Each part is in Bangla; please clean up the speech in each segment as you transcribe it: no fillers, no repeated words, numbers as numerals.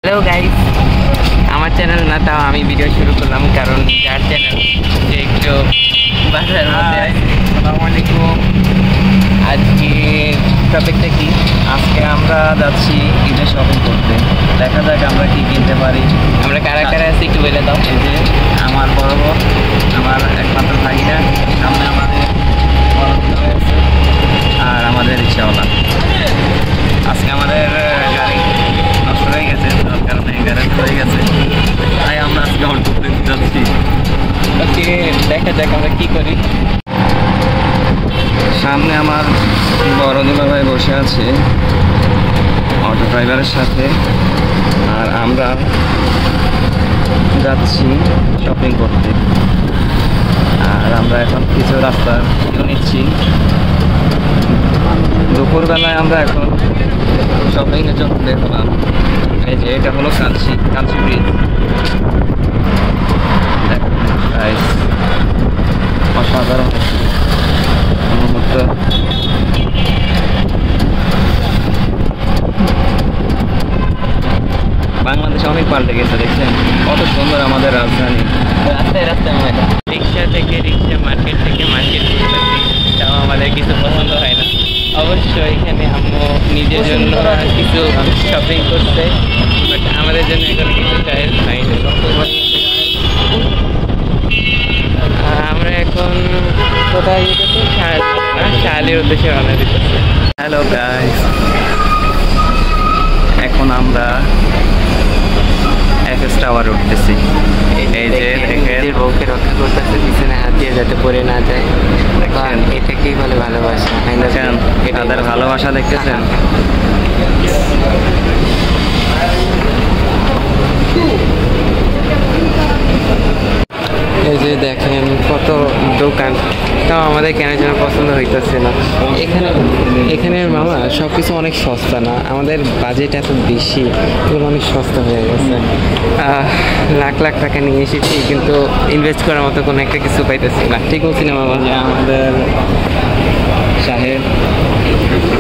হ্যালো গাইস, আমার চ্যানেল না, তাও আমি ভিডিও শুরু করলাম কারণ যার চ্যানেল যে একটু বাসার মধ্যে। আসসালামু আলাইকুম। আজকে টপিকটা কি? আজকে আমরা যাচ্ছি ঈদের শপিং করতে। দেখা যাক আমরা কি কিনতে পারি। আমরা কারা কারা আছি একটু বলে দাও। এই যে আমার বড় বোন, আমার একমাত্র ভাইরা, সামনে আমাদের বড় বোন আছে, আর আমাদের রিক্সাওয়ালা। আজকে আমাদের গাড়ি নষ্ট হয়ে গেছে, তার কারণে গ্যারেজ হয়ে গেছে, তাই আমরা আজকে অল্প করতে যাচ্ছি। ওকে, দেখা যাক আমরা কি করি। সামনে আমার বড় দুলাভাই বসে আছে অটো ড্রাইভারের সাথে, আর আমরা যাচ্ছি শপিং করতে। আর আমরা এখন কিছু রাস্তার ভিউ নিচ্ছি। দুপুরবেলায় আমরা এখন শপিংয়ের জন্য দেখলাম এই যে এটা হলো কাঞ্চি ব্রিজ। অসাধারণ মুহূর্ত। বাংলাদেশে অনেক পাল্টে গেছে, দেখছেন কত সুন্দর আমাদের রাজধানী। রাস্তায় রাস্তায় ময়লা। রিক্সা থেকে রিক্সা, মার্কেট থেকে মার্কেট করতেছি, তাও আমাদের কিছু পছন্দ হয় না। অবশ্য এখানে আম্মু নিজের জন্য কিছু শপিং করতে, বাট আমাদের জন্য এখন কিছু চয়েস হয়নি। আমরা এখন কোথায় যেতেছি? শাহালির উদ্দেশ্যে রওনা দিতেছি। হ্যালো গাইস, এখন আমরা এফএস টাওয়ারে উঠতেছি। এই যে নিজের বউকে রক্ষা করতেছে, পিছনে হাত দিয়ে যাতে পড়ে না যায়। দেখেন, এটাকেই বলে ভালোবাসা। দেখেন তাদের ভালোবাসা দেখতেছেন। এই যে দেখেন কত দোকান, তাও আমাদের কেন যেন পছন্দ হইতেছে না। এখানে মামা সব কিছু অনেক সস্তা না, আমাদের বাজেট এত বেশি, এগুলো অনেক সস্তা হয়ে গেছে। লাখ লাখ টাকা নিয়ে এসেছি, কিন্তু ইনভেস্ট করার মতো কোনো একটা কিছু পাইতেছি না। ঠিক বলছি না মামা? যে আমাদের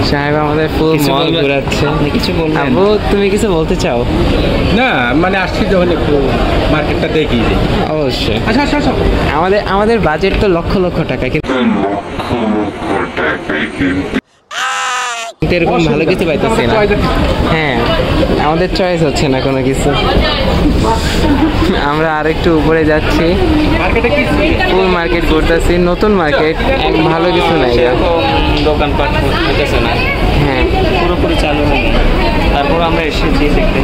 সাহেব আমাদের ফুল মল ঘুরাচ্ছে। কিছু বলবেন? আবু, তুমি কিছু বলতে চাও? না, মানে আসছি যখন একটু মার্কেটটা দেখি। অবশ্যই। আচ্ছা আচ্ছা আচ্ছা, আমাদের বাজেট তো লক্ষ লক্ষ টাকা, কিন্তু এরকম ভালো কিছু পাইতেছি না। হ্যাঁ, আমাদের চয়েস হচ্ছে না কোনো কিছু। আমরা আরেকটু উপরে যাচ্ছি, ফুল মার্কেট ঘুরতেছি, নতুন মার্কেট, ভালো কিছু নাই। দোকানপাট হতেছে না, হ্যাঁ, পুরোপুরি চালু নেই। তারপর আমরা এসেছি দেখতে।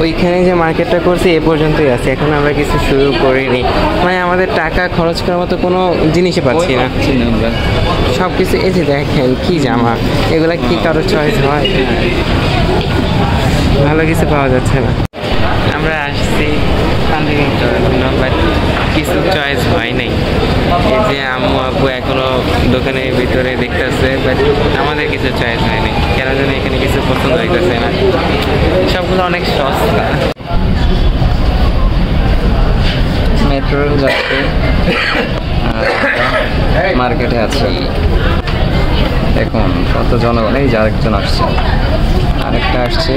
ওইখানে যে মার্কেটটা করছি এ পর্যন্তই আছে, এখন আমরা কিছু শুরু করিনি। মানে আমাদের টাকা খরচ করার মতো কোনো জিনিসই পাচ্ছি না। আমরা সব কিছু এই যে দেখেন কি জামা, এগুলা কি কারো চয়েস হয়? ভালো কিছু পাওয়া যাচ্ছে না। আমরা আসছি বাট কিছু চয়েস হয় নাই। এই যে আম্মু আব্বু এখনো দোকানের ভিতরে দেখতেছে, বাট আমাদের কিছু চয়েস হয় নাই। কেন যেন এখানে কিছু পছন্দ হইতেছে না, সবগুলো অনেক সস্তা। মেট্রো যাচ্ছে, মার্কেটে আছে। এখন কত জনগণ, এই যে আরেকজন আসছে, আরেকটা আসছে।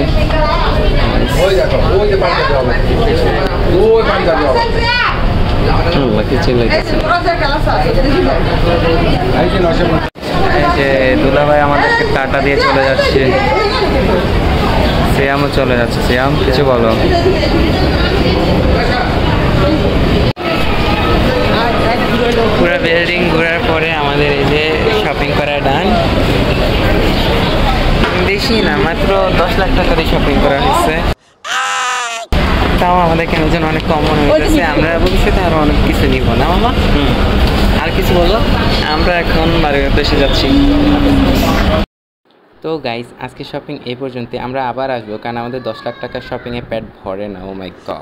এই যে দুলাভাই আমাদেরকে টাটা দিয়ে চলে যাচ্ছে। সিয়ামও চলে যাচ্ছে। সিয়াম, কিছু বলো। পুরো বিল্ডিং ঘোরার পরে আমাদের এই যে শপিং করা ডান। বেশি না, মাত্র 10 লাখ টাকা দিয়ে শপিং করা হয়েছে। তাও আমাদের কেন যেন অনেক কম মনে হইতেছে। আমরা ভবিষ্যতে আরো অনেক কিছু নিব না মামা? আর কিছু বলো? আমরা এখন বাড়ির উদ্দেশ্যে যাচ্ছি। তো গাইস, আজকে শপিং এই পর্যন্ত। আমরা আবার আসবো, কারণ আমাদের 10 লাখ টাকার শপিংয়ে পেট ভরে না। ও মাই গড,